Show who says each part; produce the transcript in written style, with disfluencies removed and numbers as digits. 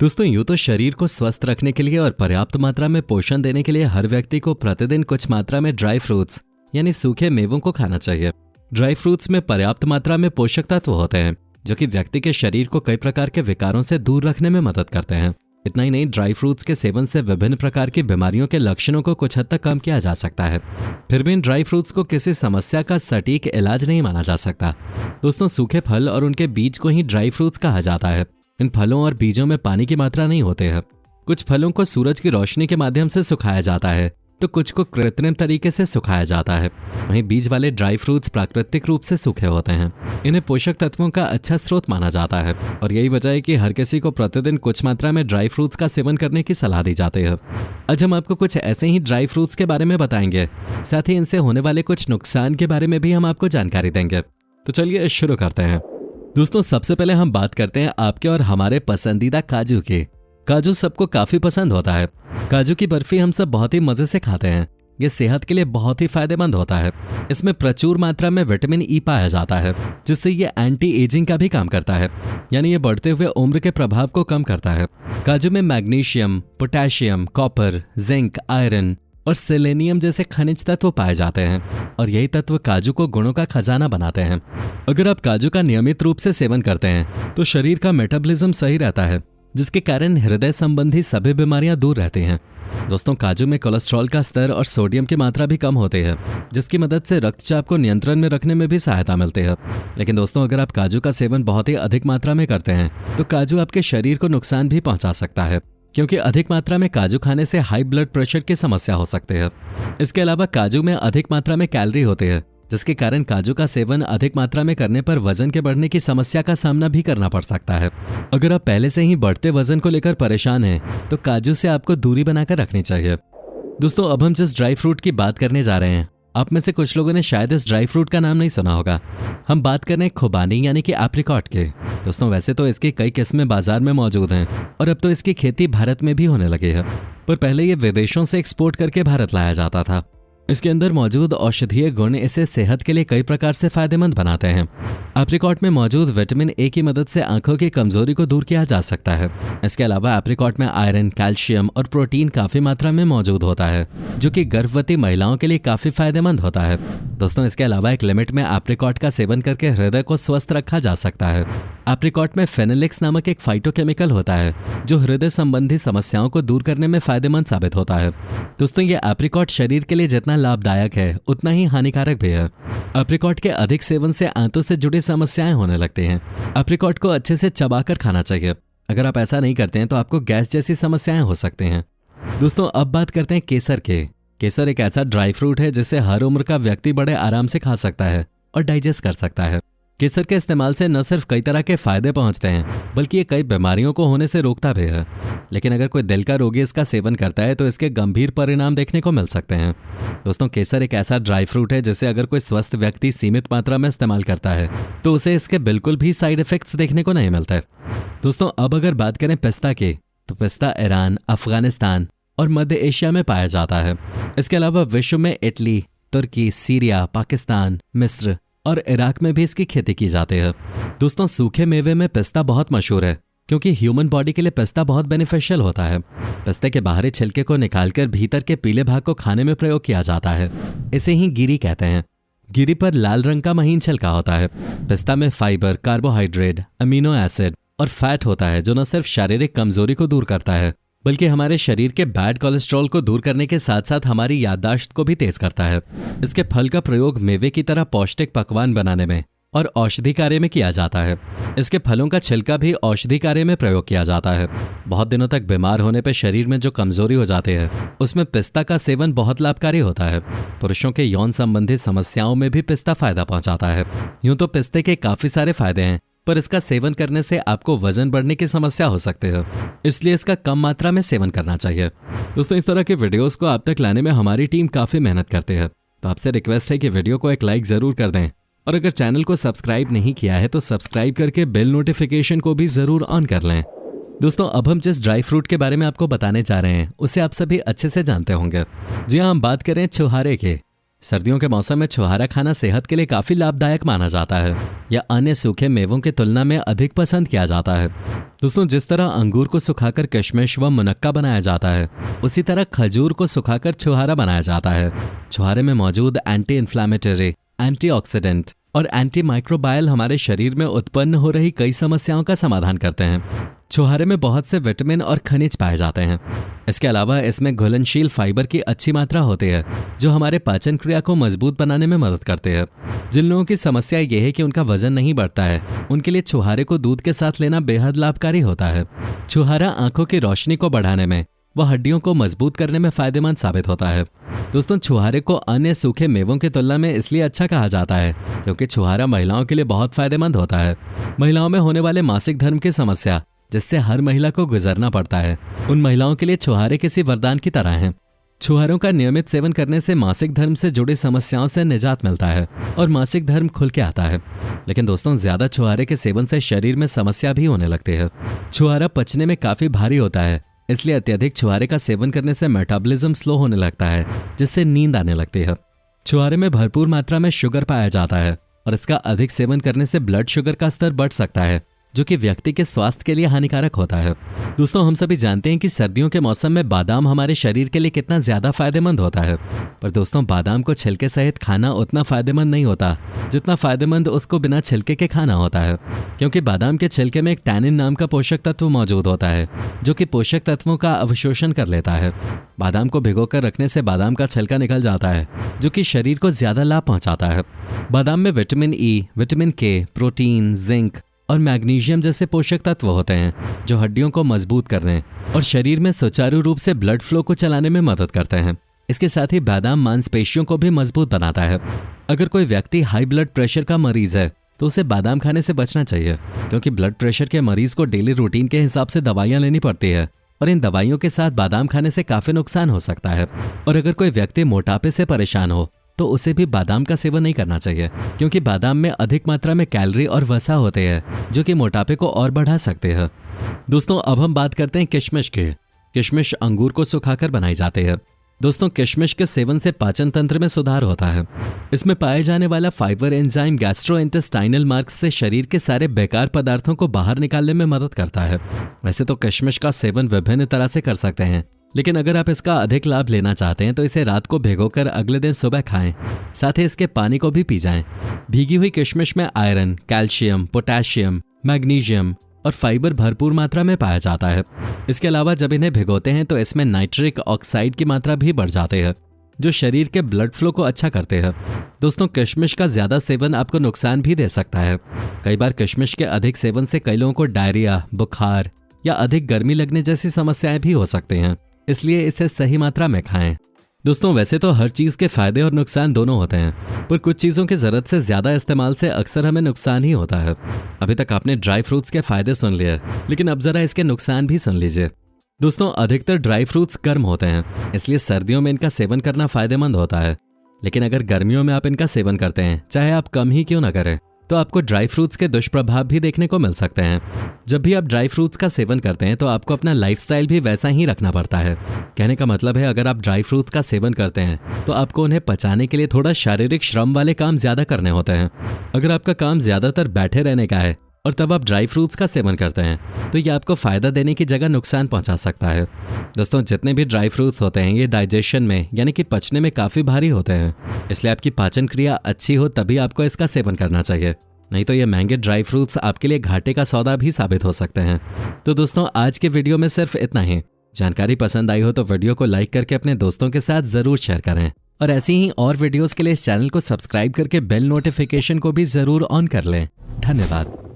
Speaker 1: दोस्तों यूं तो शरीर को स्वस्थ रखने के लिए और पर्याप्त मात्रा में पोषण देने के लिए हर व्यक्ति को प्रतिदिन कुछ मात्रा में ड्राई फ्रूट्स यानी सूखे मेवों को खाना चाहिए। ड्राई फ्रूट्स में पर्याप्त मात्रा में पोषक तत्व होते हैं जो कि व्यक्ति के शरीर को कई प्रकार के विकारों से दूर रखने में मदद करते हैं। इतना ही नहीं, ड्राई फ्रूट्स के सेवन से विभिन्न प्रकार की बीमारियों के लक्षणों को कुछ हद तक कम किया जा सकता है। फिर भी इन ड्राई फ्रूट्स को किसी समस्या का सटीक इलाज नहीं माना जा सकता। दोस्तों सूखे फल और उनके बीज को ही ड्राई फ्रूट्स कहा जाता है। इन फलों और बीजों में पानी की मात्रा नहीं होती है। कुछ फलों को सूरज की रोशनी के माध्यम से सुखाया जाता है तो कुछ को कृत्रिम तरीके से सुखाया जाता है। वहीं बीज वाले ड्राई फ्रूट्स प्राकृतिक रूप से सूखे होते हैं। इन्हें पोषक तत्वों का अच्छा स्रोत माना जाता है और यही वजह है कि हर किसी को प्रतिदिन कुछ मात्रा में ड्राई फ्रूट्स का सेवन करने की सलाह दी जाती है। आज हम आपको कुछ ऐसे ही ड्राई फ्रूट्स के बारे में बताएंगे, साथ ही इनसे होने वाले कुछ नुकसान के बारे में भी हम आपको जानकारी देंगे। तो चलिए शुरू करते हैं। दोस्तों सबसे पहले हम बात करते हैं आपके और हमारे पसंदीदा काजू की। काजू सबको काफी पसंद होता है। काजू की बर्फी हम सब बहुत ही मजे से खाते हैं। ये सेहत के लिए बहुत ही फायदेमंद होता है। इसमें प्रचुर मात्रा में विटामिन ई पाया जाता है जिससे ये एंटी एजिंग का भी काम करता है, यानी ये बढ़ते हुए उम्र के प्रभाव को कम करता है। काजू में magnesium, potassium, copper, zinc, iron और सेलेनियम जैसे खनिज तत्व पाए जाते हैं और यही तत्व काजू को गुणों का खजाना बनाते हैं। अगर आप काजू का नियमित रूप से सेवन करते हैं तो शरीर का मेटाबॉलिज्म सही रहता है जिसके कारण हृदय संबंधी सभी बीमारियां दूर रहती हैं। दोस्तों काजू में कोलेस्ट्रॉल का स्तर और सोडियम की मात्रा भी कम होती है जिसकी मदद से रक्तचाप को नियंत्रण में रखने में भी सहायता मिलती है। लेकिन दोस्तों अगर आप काजू का सेवन बहुत ही अधिक मात्रा में करते हैं तो काजू आपके शरीर को नुकसान भी पहुंचा सकता है, क्योंकि अधिक मात्रा में काजू खाने से हाई ब्लड प्रेशर की समस्या हो सकती है। इसके अलावा काजू में अधिक मात्रा में कैलोरी होती है जिसके कारण काजू का सेवन अधिक मात्रा में करने पर वजन के बढ़ने की समस्या का सामना भी करना पड़ सकता है। अगर आप पहले से ही बढ़ते वजन को लेकर परेशान हैं तो काजू से आपको दूरी बनाकर रखनी चाहिए। दोस्तों अब हम जिस ड्राई फ्रूट की बात करने जा रहे हैं, आप में से कुछ लोगों ने शायद इस ड्राई फ्रूट का नाम नहीं सुना होगा। हम बात कर रहे हैं खुबानी यानी कि एप्रिकॉट के। दोस्तों वैसे तो इसकी कई किस्में बाजार में मौजूद हैं और अब तो इसकी खेती भारत में भी होने लगी है, पर पहले ये विदेशों से एक्सपोर्ट करके भारत लाया जाता था। इसके अंदर मौजूद औषधीय गुण इसे सेहत के लिए कई प्रकार से फायदेमंद बनाते हैं। एप्रिकॉट में मौजूद विटामिन ए की मदद से आंखों की कमजोरी को दूर किया जा सकता है। इसके अलावा एप्रिकॉट में आयरन, कैल्शियम और प्रोटीन काफी मात्रा में मौजूद होता है जो कि गर्भवती महिलाओं के लिए काफी फायदेमंद होता है। दोस्तों इसके अलावा एक लिमिट में एप्रिकॉट का सेवन करके हृदय को स्वस्थ रखा जा सकता है। एप्रिकॉट में फेनोलिक्स नामक एक फाइटोकेमिकल होता है जो हृदय संबंधी समस्याओं को दूर करने में फायदेमंद साबित होता है। दोस्तों ये एप्रिकॉट शरीर के लिए जितना लाभदायक है उतना ही हानिकारक भी है। एप्रिकॉट के अधिक सेवन से आंतों से जुड़ी समस्याएं होने लगती हैं। एप्रिकॉट को अच्छे से चबाकर खाना चाहिए। अगर आप ऐसा नहीं करते हैं तो आपको गैस जैसी समस्याएं हो सकती हैं। दोस्तों अब बात करते हैं केसर के। केसर एक ऐसा ड्राई फ्रूट है जिसे हर उम्र का व्यक्ति बड़े आराम से खा सकता है और डाइजेस्ट कर सकता है। केसर के इस्तेमाल से न सिर्फ कई तरह के फायदे पहुंचते हैं बल्कि ये कई बीमारियों को होने से रोकता भी है। लेकिन अगर कोई दिल का रोगी इसका सेवन करता है तो इसके गंभीर परिणाम देखने को मिल सकते हैं। दोस्तों केसर एक ऐसा ड्राई फ्रूट है जिसे अगर कोई स्वस्थ व्यक्ति सीमित मात्रा में इस्तेमाल करता है तो उसे इसके बिल्कुल भी साइड इफेक्ट्स देखने को नहीं मिलते। दोस्तों अब अगर बात करें पिस्ता की, तो पिस्ता ईरान, अफगानिस्तान और मध्य एशिया में पाया जाता है। इसके अलावा विश्व में इटली, तुर्की, सीरिया, पाकिस्तान, मिस्र और इराक में भी इसकी खेती की जाती है। दोस्तों सूखे मेवे में पिस्ता बहुत मशहूर है क्योंकि ह्यूमन बॉडी के लिए पिस्ता बहुत बेनिफिशियल होता है। पिस्ते के बाहरी छिलके को निकालकर भीतर के पीले भाग को खाने में प्रयोग किया जाता है। इसे ही गिरी कहते हैं। गिरी पर लाल रंग का महीन छिलका होता है। पिस्ता में फाइबर, कार्बोहाइड्रेट, अमीनो एसिड और फैट होता है जो न सिर्फ शारीरिक कमजोरी को दूर करता है बल्कि हमारे शरीर के बैड कोलेस्ट्रॉल को दूर करने के साथ साथ हमारी याददाश्त को भी तेज करता है। इसके फल का प्रयोग मेवे की तरह पौष्टिक पकवान बनाने में और औषधि कार्य में किया जाता है। इसके फलों का छिलका भी औषधि कार्य में प्रयोग किया जाता है। बहुत दिनों तक बीमार होने पर शरीर में जो कमजोरी हो जाती है उसमें पिस्ता का सेवन बहुत लाभकारी होता है। पुरुषों के यौन संबंधी समस्याओं में भी पिस्ता फायदा पहुंचाता है। यूं तो पिस्ते के काफी सारे फायदे हैं, पर इसका सेवन करने से आपको वजन बढ़ने की समस्या हो सकती है, इसलिए इसका कम मात्रा में सेवन करना चाहिए। दोस्तों इस तरह के वीडियोस को आप तक लाने में हमारी टीम काफी मेहनत करती है, तो आपसे रिक्वेस्ट है कि वीडियो को एक लाइक जरूर कर दें और अगर चैनल को सब्सक्राइब नहीं किया है तो सब्सक्राइब करके बेल नोटिफिकेशन को भी जरूर ऑन कर लें। दोस्तों अब हम जिस ड्राई फ्रूट के बारे में आपको बताने जा रहे हैं उसे आप सभी अच्छे से जानते होंगे। जी हाँ, हम बात करें छुहारे के। सर्दियों के मौसम में छुहारा खाना सेहत के लिए काफी लाभदायक माना जाता है या अन्य सूखे मेवों की तुलना में अधिक पसंद किया जाता है। दोस्तों, जिस तरह अंगूर को सुखाकर किशमिश व मुनक्का बनाया जाता है, उसी तरह खजूर को सुखाकर छुहारा बनाया जाता है। छुहारे में मौजूद एंटी इन्फ्लामेटरी, एंटीऑक्सीडेंट और एंटी माइक्रोबायल हमारे शरीर में उत्पन्न हो रही कई समस्याओं का समाधान करते हैं। छुहारे में बहुत से विटामिन और खनिज पाए जाते हैं। इसके अलावा इसमें घुलनशील फाइबर की अच्छी मात्रा होती है, जो हमारे पाचन क्रिया को मजबूत बनाने में मदद करते हैं। जिन लोगों की समस्या यह है कि उनका वजन नहीं बढ़ता है, उनके लिए छुहारे को दूध के साथ लेना बेहद लाभकारी होता है। छुहारा आंखों की रोशनी को बढ़ाने में व हड्डियों को मजबूत करने में फायदेमंद साबित होता है। दोस्तों, छुहारे को अन्य सूखे मेवों की तुलना में इसलिए अच्छा कहा जाता है क्योंकि छुहारा महिलाओं के लिए बहुत फायदेमंद होता है। महिलाओं में होने वाले मासिक धर्म की समस्या, जिससे हर महिला को गुजरना पड़ता है, उन महिलाओं के लिए छुहारे किसी वरदान की तरह हैं। छुहारों का नियमित सेवन करने से मासिक धर्म से जुड़ी समस्याओं से निजात मिलता है और मासिक धर्म खुल के आता है। लेकिन दोस्तों, ज्यादा छुहारे के सेवन से शरीर में समस्या भी होने लगती है। छुहारा पचने में काफी भारी होता है, इसलिए अत्यधिक छुहारे का सेवन करने से मेटाबॉलिज्म स्लो होने लगता है, जिससे नींद आने लगती है। छुहारे में भरपूर मात्रा में शुगर पाया जाता है और इसका अधिक सेवन करने से ब्लड शुगर का स्तर बढ़ सकता है, जो कि व्यक्ति के स्वास्थ्य के लिए हानिकारक होता है। दोस्तों, हम सभी जानते हैं कि सर्दियों के मौसम में बादाम हमारे शरीर के लिए कितना ज्यादा फायदेमंद होता है। पर दोस्तों, बादाम को छिलके सहित खाना उतना फायदेमंद नहीं होता जितना फायदेमंद उसको बिना छिलके के खाना होता है, क्योंकि बादाम के छिलके में एक टैनिन नाम का पोषक तत्व मौजूद होता है, जो कि पोषक तत्वों का अवशोषण कर लेता है। बादाम को भिगोकर रखने से बादाम का छिलका निकल जाता है, जो कि शरीर को ज्यादा लाभ पहुंचाता है। बादाम में विटामिन ई, विटामिन के, प्रोटीन, जिंक और मैग्नीशियम जैसे पोषक तत्व होते हैं, जो हड्डियों को मजबूत करने और शरीर में सुचारू रूप से ब्लड फ्लो को चलाने में मदद करते हैं। इसके साथ ही बादाम मांसपेशियों को भी मजबूत बनाता है। अगर कोई व्यक्ति हाई ब्लड प्रेशर का मरीज है, तो उसे बादाम खाने से बचना चाहिए, क्योंकि ब्लड प्रेशर के मरीज को डेली रूटीन के हिसाब से दवाइयां लेनी पड़ती है और इन दवाइयों के साथ बादाम खाने से काफी नुकसान हो सकता है। और अगर कोई व्यक्ति मोटापे से परेशान हो, तो उसे भी बादाम का सेवन नहीं करना चाहिए, क्योंकि बादाम में अधिक मात्रा में कैलोरी और वसा होते हैं, जो कि मोटापे को और बढ़ा सकते हैं। दोस्तों, अब हम बात करते हैं किशमिश की। किशमिश अंगूर को सुखाकर बनाई जाती है। दोस्तों, किशमिश के सेवन से पाचन तंत्र में सुधार होता है। इसमें पाए जाने वाला फाइबर एंजाइम गैस्ट्रोइंटेस्टाइनल मार्ग से शरीर के सारे बेकार पदार्थों को बाहर निकालने में मदद करता है। वैसे तो किशमिश का सेवन विभिन्न तरह से कर सकते हैं, लेकिन अगर आप इसका अधिक लाभ लेना चाहते हैं तो इसे रात को भिगोकर अगले दिन सुबह खाएं। साथ ही इसके पानी को भी पी जाएं। भीगी हुई किशमिश में आयरन, कैल्शियम, पोटेशियम, मैग्नीशियम और फाइबर भरपूर मात्रा में पाया जाता है। इसके अलावा जब इन्हें भिगोते हैं तो इसमें नाइट्रिक ऑक्साइड की मात्रा भी बढ़ जाती है, जो शरीर के ब्लड फ्लो को अच्छा करते हैं। दोस्तों, किशमिश का ज्यादा सेवन आपको नुकसान भी दे सकता है। कई बार किशमिश के अधिक सेवन से कई लोगों को डायरिया, बुखार या अधिक गर्मी लगने जैसी समस्याएं भी हो सकती हैं, इसलिए इसे सही मात्रा में खाएं। दोस्तों, वैसे तो हर चीज के फायदे और नुकसान दोनों होते हैं, पर कुछ चीजों की जरूरत से ज्यादा इस्तेमाल से अक्सर हमें नुकसान ही होता है। अभी तक आपने ड्राई फ्रूट्स के फायदे सुन लिए, लेकिन अब जरा इसके नुकसान भी सुन लीजिए। दोस्तों, अधिकतर ड्राई फ्रूट्स गर्म होते हैं, इसलिए सर्दियों में इनका सेवन करना फायदेमंद होता है। लेकिन अगर गर्मियों में आप इनका सेवन करते हैं, चाहे आप कम ही क्यों ना करें, तो आपको ड्राई फ्रूट्स के दुष्प्रभाव भी देखने को मिल सकते हैं। जब भी आप ड्राई फ्रूट्स का सेवन करते हैं तो आपको अपना लाइफस्टाइल भी वैसा ही रखना पड़ता है। कहने का मतलब है, अगर आप ड्राई फ्रूट्स का सेवन करते हैं तो आपको उन्हें पचाने के लिए थोड़ा शारीरिक श्रम वाले काम ज्यादा करने होते हैं। अगर आपका काम ज्यादातर बैठे रहने का है और तब आप ड्राई फ्रूट्स का सेवन करते हैं, तो ये आपको फायदा देने की जगह नुकसान पहुंचा सकता है। दोस्तों, जितने भी ड्राई फ्रूट्स होते हैं, ये डाइजेशन में यानी कि पचने में काफी भारी होते हैं, इसलिए आपकी पाचन क्रिया अच्छी हो तभी आपको इसका सेवन करना चाहिए, नहीं तो ये महंगे ड्राई फ्रूट्स आपके लिए घाटे का सौदा भी साबित हो सकते हैं। तो दोस्तों, आज के वीडियो में सिर्फ इतना ही। जानकारी पसंद आई हो तो वीडियो को लाइक करके अपने दोस्तों के साथ जरूर शेयर करें, और ऐसी ही और वीडियोस के लिए इस चैनल को सब्सक्राइब करके बेल नोटिफिकेशन को भी जरूर ऑन कर लें। धन्यवाद।